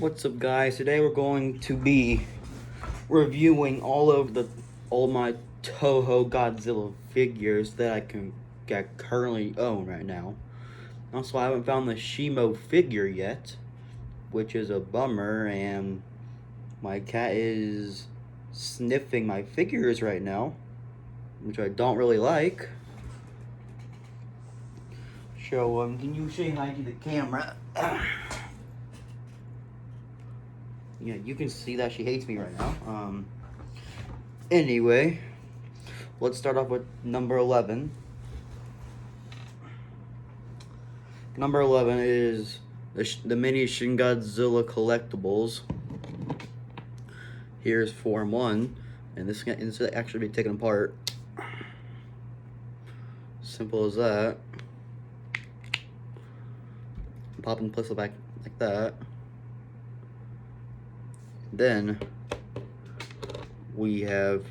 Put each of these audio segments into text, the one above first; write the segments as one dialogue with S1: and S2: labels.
S1: What's up, guys? Today we're going to be reviewing all my Toho Godzilla figures that I currently own right now. Also, I haven't found the Shimo figure yet, which is a bummer, and my cat is sniffing my figures right now, which I don't really like. So, can you say hi to the camera? Yeah, you can see that she hates me right now. Anyway, let's start off with number 11. Number 11 is the mini Shin Godzilla collectibles. Here's Form 1, and this can actually be taken apart. Simple as that. Pop and place it back like that. Then we have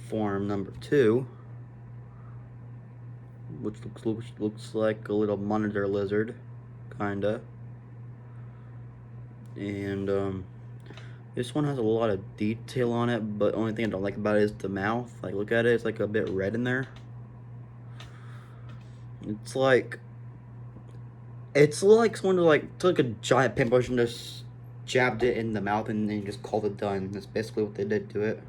S1: Form number 2, which looks like a little monitor lizard, kinda. And this one has a lot of detail on it, but the only thing I don't like about it is the mouth. Like, look at it, it's like a bit red in there. It's like someone took a giant paintbrush and just jabbed it in the mouth and then just called it done. That's basically what they did to it.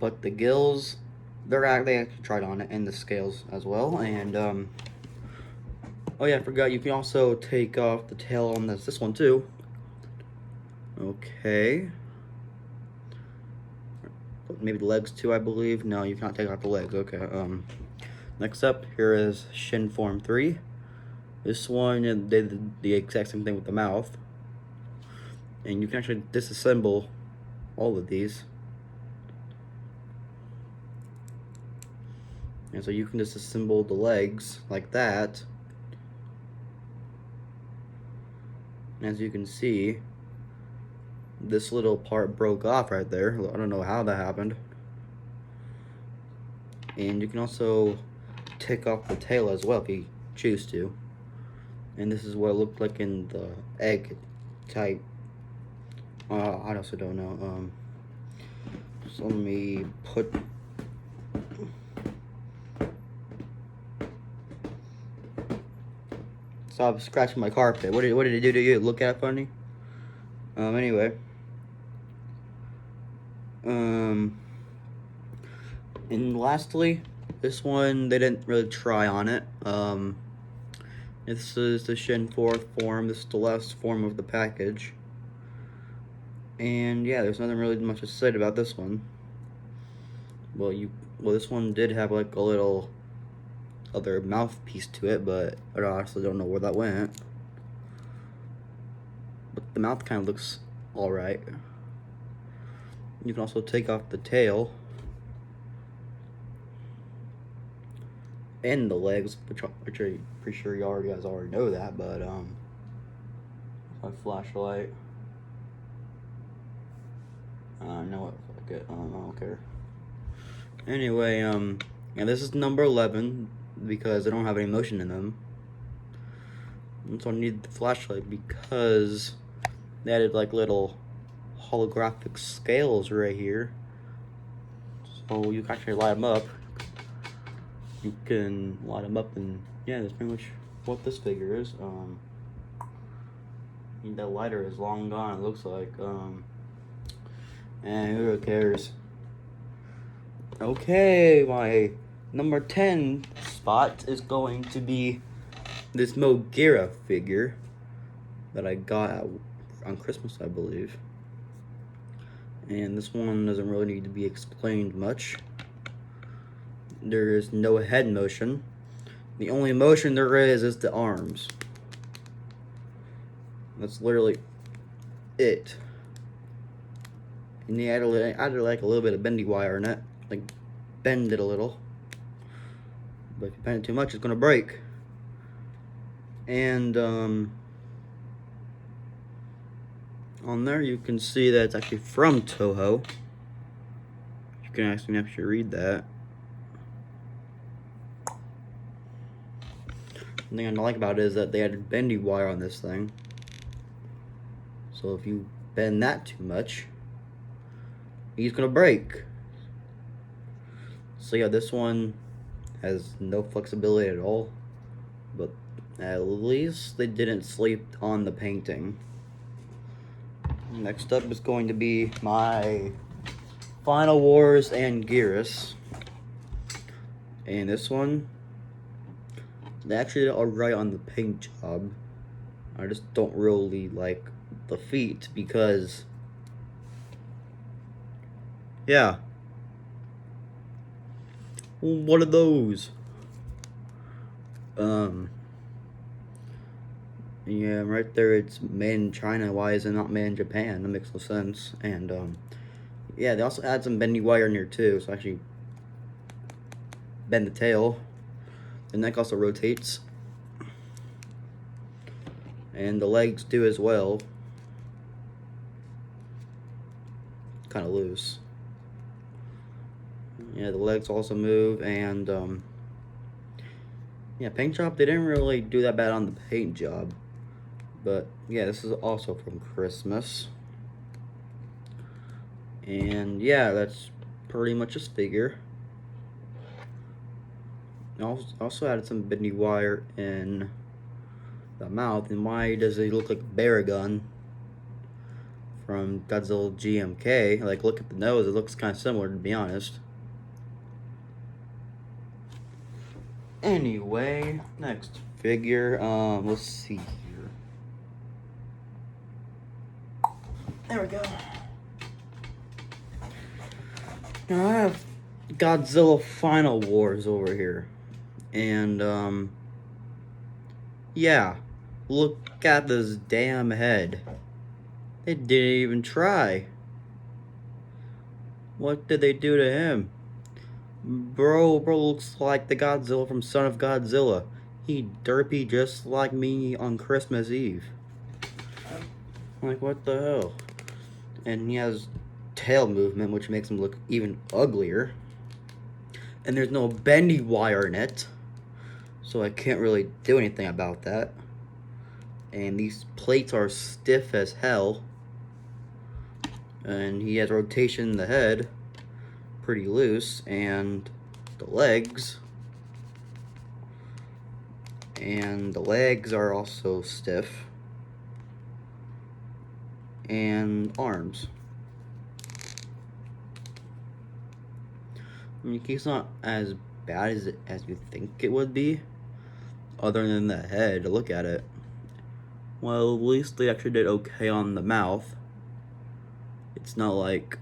S1: But the gills, they actually tried on it, and the scales as well. And oh yeah, I forgot, you can also take off the tail on this one too. Okay. Maybe the legs too, I believe. No, you cannot take off the legs. Okay. Next up, here is Shin Form 3. This one, they did the exact same thing with the mouth. And you can actually disassemble all of these. And so you can disassemble the legs like that. And as you can see, this little part broke off right there. I don't know how that happened. And you can also take off the tail as well if you choose to. And this is what it looked like in the egg type. I also don't know. So let me put. Stop scratching my carpet. What did it do to you? Look at it funny? Anyway. And lastly, this one, they didn't really try on it. This is the Shin 4th form. This is the last form of the package. And yeah, there's nothing really much to say about this one. Well, this one did have like a little other mouthpiece to it, but I honestly don't know where that went. But the mouth kind of looks alright. You can also take off the tail and the legs, which I'm pretty sure you guys already know that, but my flashlight. I know what, fuck it, I don't care. Anyway, and this is number 11 because they don't have any motion in them. And so I need the flashlight because they added like little holographic scales right here. So you can actually light them up. You can light them up, and yeah, that's pretty much what this figure is. That lighter is long gone, it looks like. And who cares? Okay, my number 10 spot is going to be this Mogira figure that I got on Christmas, I believe. And this one doesn't really need to be explained much. There is no head motion. The only motion there is the arms. That's literally it. And they added like a little bit of bendy wire in it. Like, bend it a little. But if you bend it too much, it's gonna break. And on there you can see that it's actually from Toho. You can actually read that. The thing I don't like about it is that they added bendy wire on this thing. So if you bend that too much, he's gonna break. So yeah, this one has no flexibility at all, but at least they didn't sleep on the painting. Next up is going to be my Final Wars and Gearus. And this one, they actually did alright on the paint job. I just don't really like the feet because, yeah. What are those? Yeah, right there it's made in China. Why is it not made in Japan? That makes no sense. And, yeah, they also add some bendy wire in here too, so actually bend the tail. The neck also rotates. And the legs do as well. Kind of loose. Yeah, the legs also move, and yeah, paint job, they didn't really do that bad on the paint job. But yeah, this is also from Christmas. And yeah, that's pretty much this figure. I also added some bendy wire in the mouth. And why does he look like Baragon from Godzilla GMK? Like, look at the nose, it looks kind of similar, to be honest. Anyway, next figure, let's see here. There we go. Now I have Godzilla Final Wars over here. And, yeah, look at this damn head. They didn't even try. What did they do to him? Bro looks like the Godzilla from Son of Godzilla. He derpy just like me on Christmas Eve. Like, what the hell? And he has tail movement, which makes him look even uglier. And there's no bendy wire in it, so I can't really do anything about that. And these plates are stiff as hell. And he has rotation in the head, pretty loose, and the legs. And the legs are also stiff. And arms. I mean, he's not as bad as you think it would be, other than the head. Look at it. Well, at least they actually did okay on the mouth. It's not like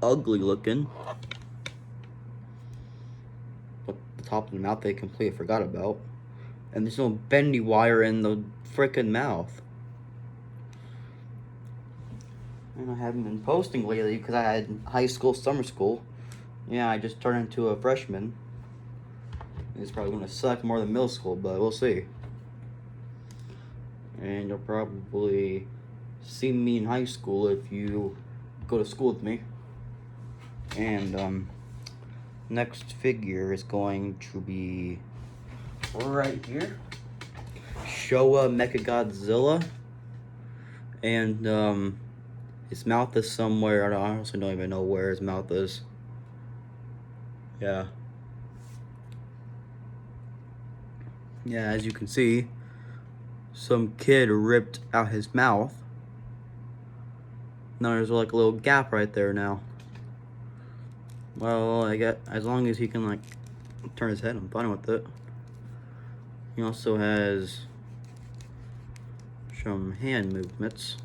S1: ugly looking. But the top of the mouth they completely forgot about. And there's no bendy wire in the frickin' mouth. And I haven't been posting lately because I had high school, summer school. Yeah, I just turned into a freshman. It's probably gonna suck more than middle school, but we'll see. And you'll probably see me in high school if you go to school with me. And next figure is going to be right here. Showa Mechagodzilla. And his mouth is somewhere. I honestly don't even know where his mouth is. Yeah. Yeah, as you can see, some kid ripped out his mouth. Now there's like a little gap right there now. Well, I guess as long as he can like turn his head, I'm fine with it. He also has some hand movements.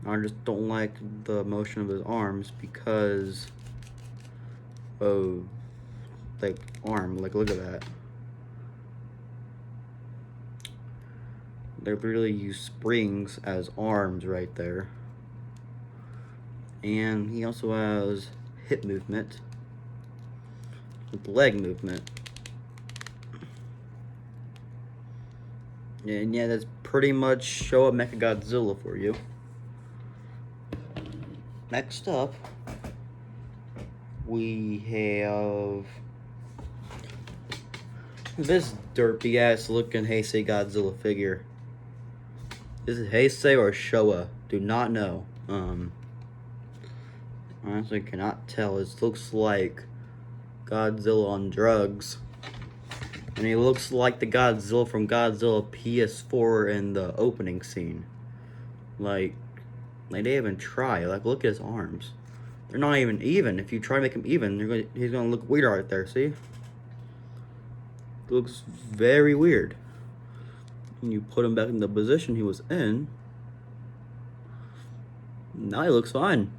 S1: I just don't like the motion of his arms because of like arm. Like, look at that. They really use springs as arms right there. And he also has hip movement with leg movement. And yeah, that's pretty much Showa Mechagodzilla for you. Next up, we have this derpy ass looking Heisei Godzilla figure. This is Heisei or Showa. Do not know. Honestly cannot tell. It looks like Godzilla on drugs. And he looks like the Godzilla from Godzilla PS4 in the opening scene. Like they didn't even try. Like, look at his arms. They're not even even. If you try to make him even, he's gonna look weird right there, see? It looks very weird. And you put him back in the position he was in. Now he looks fine.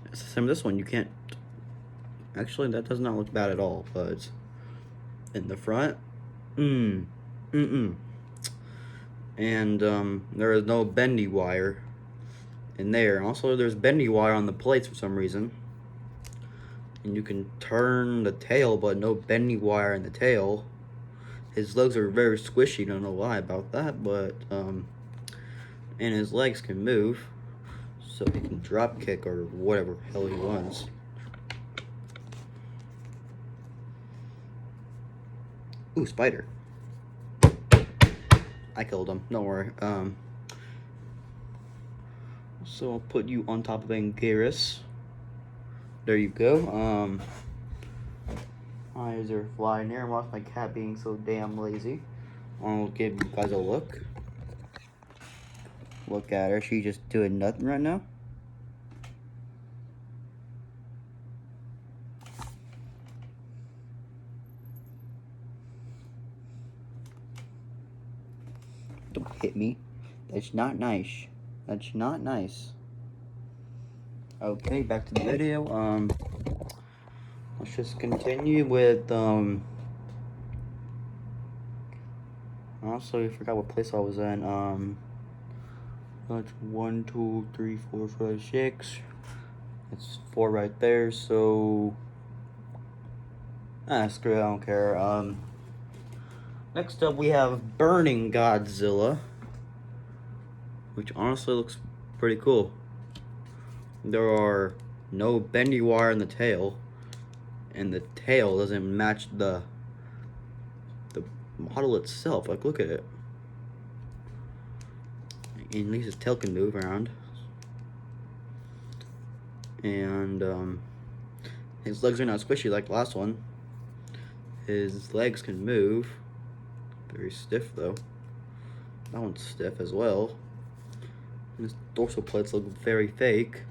S1: It's the same with this one. You can't... Actually, that does not look bad at all, but... In the front... And, there is no bendy wire in there. Also, there's bendy wire on the plates for some reason. And you can turn the tail, but no bendy wire in the tail. His legs are very squishy, don't know why about that, but, and his legs can move, so he can drop kick or whatever hell he wants. Ooh, spider. I killed him, don't worry. So I'll put you on top of Anguirus. There you go. Eyes are flying there. Watch my cat being so damn lazy. I'll give you guys a look. Look at her. She's just doing nothing right now. Don't hit me. That's not nice. That's not nice. Okay, back to the video. Let's just continue with, also, I forgot what place I was in. That's 1, 2, 3, 4, 5, 6. It's 4 right there, so... screw it, I don't care. Next up, we have Burning Godzilla, which honestly looks pretty cool. There are no bendy wire in the tail, and the tail doesn't match the model itself. Like, look at it. At least his tail can move around, and his legs are not squishy like the last one. His legs can move. Very stiff though. That one's stiff as well. And his dorsal plates look very fake.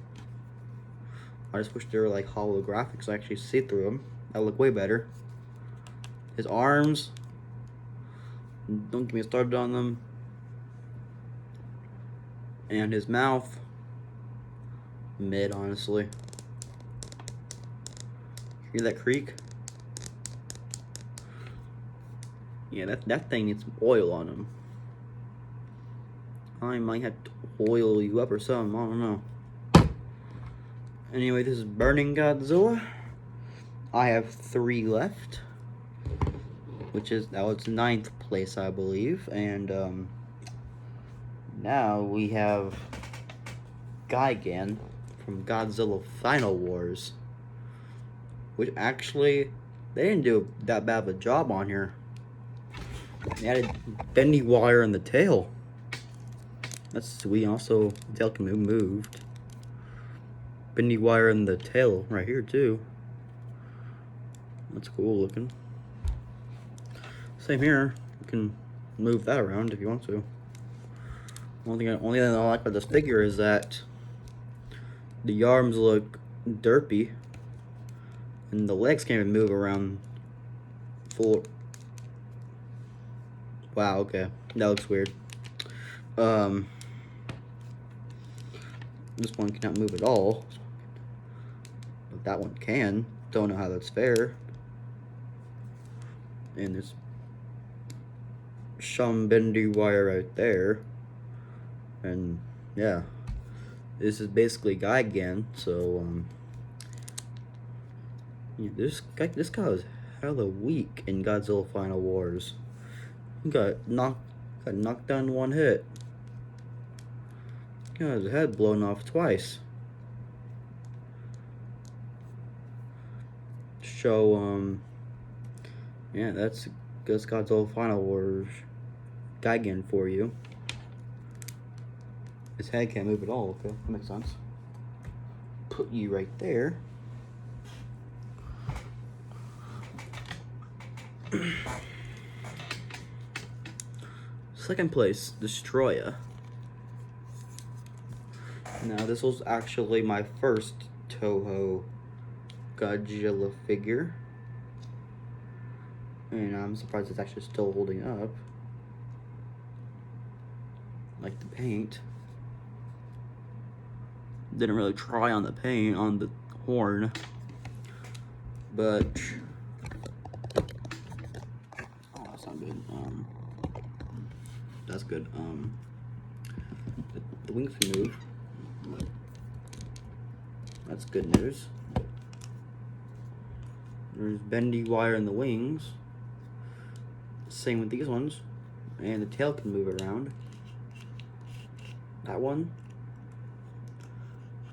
S1: I just wish they were like holographic so I actually see through them. That would look way better. His arms, don't get me started on them. And his mouth, mid, honestly. Hear that creak? Yeah, that thing needs some oil on him. I might have to oil you up or something, I don't know. Anyway, this is Burning Godzilla. I have 3 left, which is, that was 9th place, I believe. And now we have Gigan from Godzilla Final Wars, which actually, they didn't do that bad of a job on here. They added bendy wire in the tail. That's sweet. Also, the tail can be moved. Bendy wire in the tail right here too. That's cool looking. Same here. You can move that around if you want to. Only thing I like about this figure is that the arms look derpy, and the legs can't even move around full. Wow. Okay, that looks weird. This one cannot move at all. But that one can. Don't know how that's fair. And there's some bendy wire right there. And yeah, this is basically Gigan. So yeah, this guy was hella weak in Godzilla Final Wars. He got knocked down in 1 hit. Got his head blown off twice. So yeah, that's Godzilla Final Wars. Gigan for you. His head can't move at all, okay? That makes sense. Put you right there. Second place, Destroyer. Now, this was actually my first Toho Kaiju figure. And I'm surprised it's actually still holding up. Like the paint. Didn't really try on the paint on the horn. But oh, that's not good. That's good. The wings can move. That's good news. There's bendy wire in the wings. Same with these ones. And the tail can move around. That one.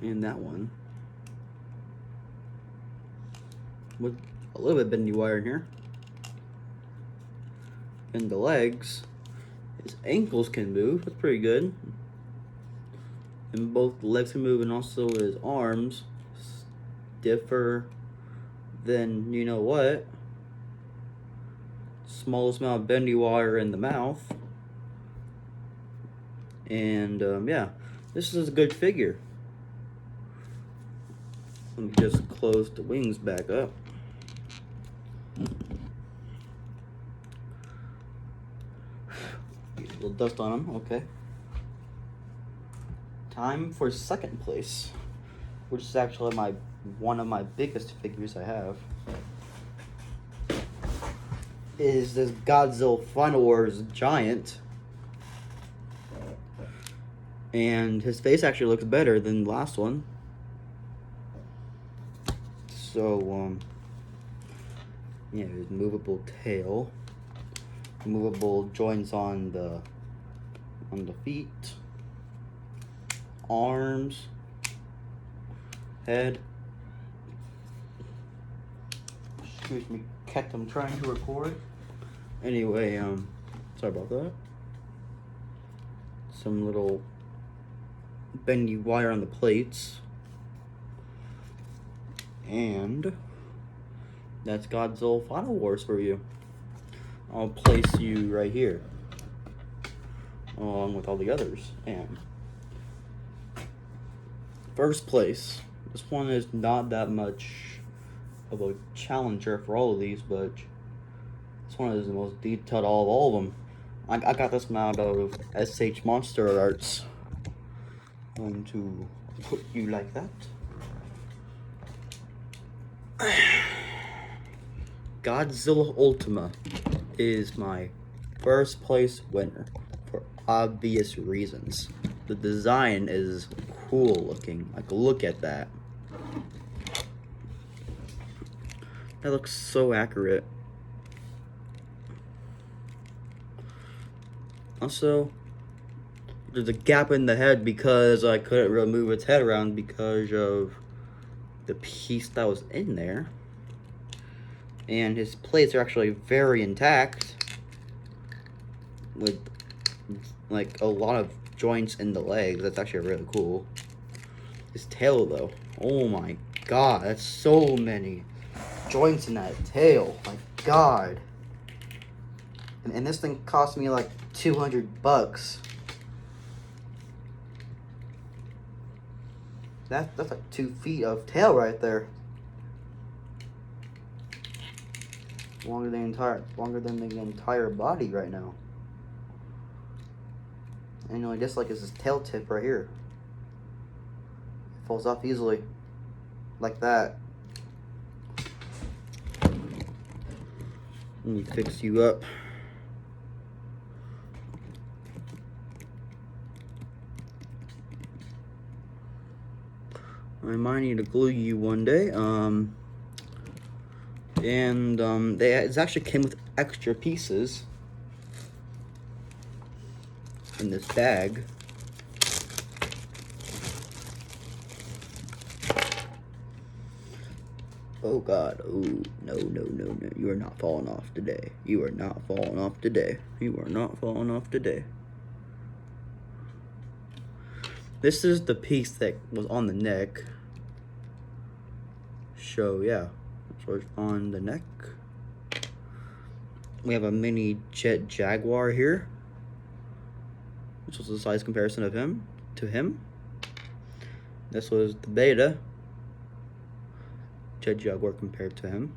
S1: And that one. With a little bit bendy wire in here. And the legs. His ankles can move. That's pretty good. And both the legs can move, and also his arms differ than you know what. Smallest amount of bendy wire in the mouth. And yeah, this is a good figure. Let me just close the wings back up. Get a little dust on them, okay. Time for second place, which is actually one of my biggest figures I have. Is this Godzilla Final Wars Giant. And his face actually looks better than the last one. So, yeah, his movable tail. Movable joints on the feet. Arms. Head. Excuse me, cat, I'm trying to record. Anyway, sorry about that. Some little bendy wire on the plates. And that's Godzilla Final Wars for you. I'll place you right here, along with all the others. And first place. This one is not that much of a challenger for all of these, but this one is the most detailed of all of them. I got this one out of SH Monster Arts. I'm going to put you like that. Godzilla Ultima is my first place winner for obvious reasons. The design is cool looking. Like, look at that. That looks so accurate. Also, there's a gap in the head because I couldn't really move its head around because of the piece that was in there. And his plates are actually very intact, with like a lot of joints in the legs. That's actually really cool. His tail though, oh my god, that's so many joints in that tail. My god. And this thing cost me like $200. That's like 2 feet of tail right there. Longer than the entire body right now. And the only dislike is his tail tip right here. It falls off easily. Like that. Let me fix you up. I might need to glue you one day. It actually came with extra pieces in this bag. Oh God, oh, no, no, no, no, you are not falling off today. You are not falling off today. You are not falling off today. This is the piece that was on the neck. So yeah, so it's on the neck. We have a mini Jet Jaguar here, which was a size comparison of him to him. This was the beta Jet Jaguar compared to him.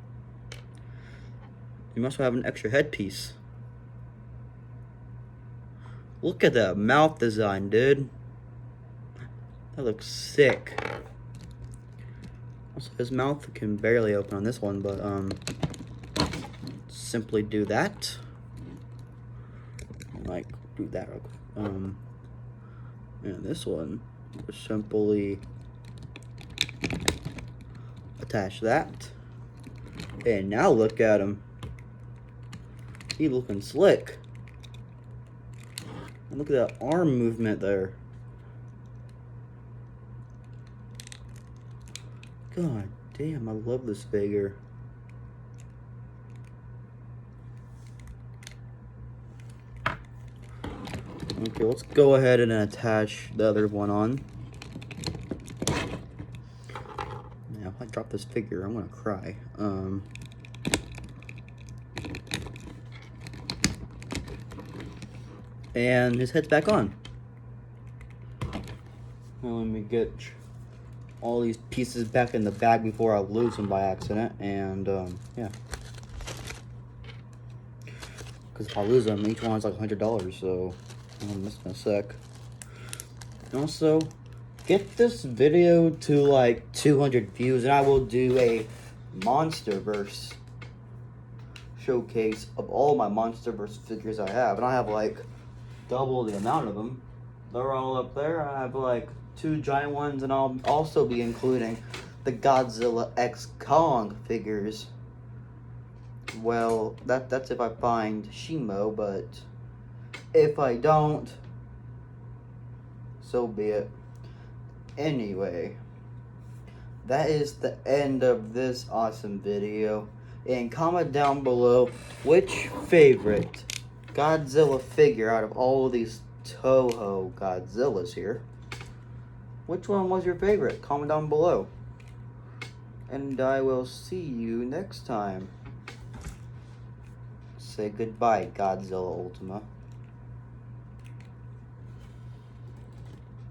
S1: You must have an extra headpiece. Look at that mouth design, dude. That looks sick. Also, his mouth can barely open on this one, but simply do that. Like, do that real quick. And this one, just simply attach that. And now look at him. He's looking slick. And look at that arm movement there. God damn, I love this figure. Okay, let's go ahead and attach the other one on. Now, if I drop this figure, I'm gonna cry. And his head's back on. Now let me get all these pieces back in the bag before I lose them by accident. And yeah, because if I lose them, each one's like $100. So I'm missing a sec. And also, get this video to like 200 views, and I will do a Monsterverse showcase of all my Monsterverse figures I have, and I have like double the amount of them. They're all up there. I have like 2 giant ones, and I'll also be including the Godzilla X Kong figures. Well, that's if I find Shimo, but if I don't, so be it. Anyway, that is the end of this awesome video. And comment down below which favorite Godzilla figure out of all of these Toho Godzillas here, which one was your favorite? Comment down below. And I will see you next time. Say goodbye, Godzilla Ultima.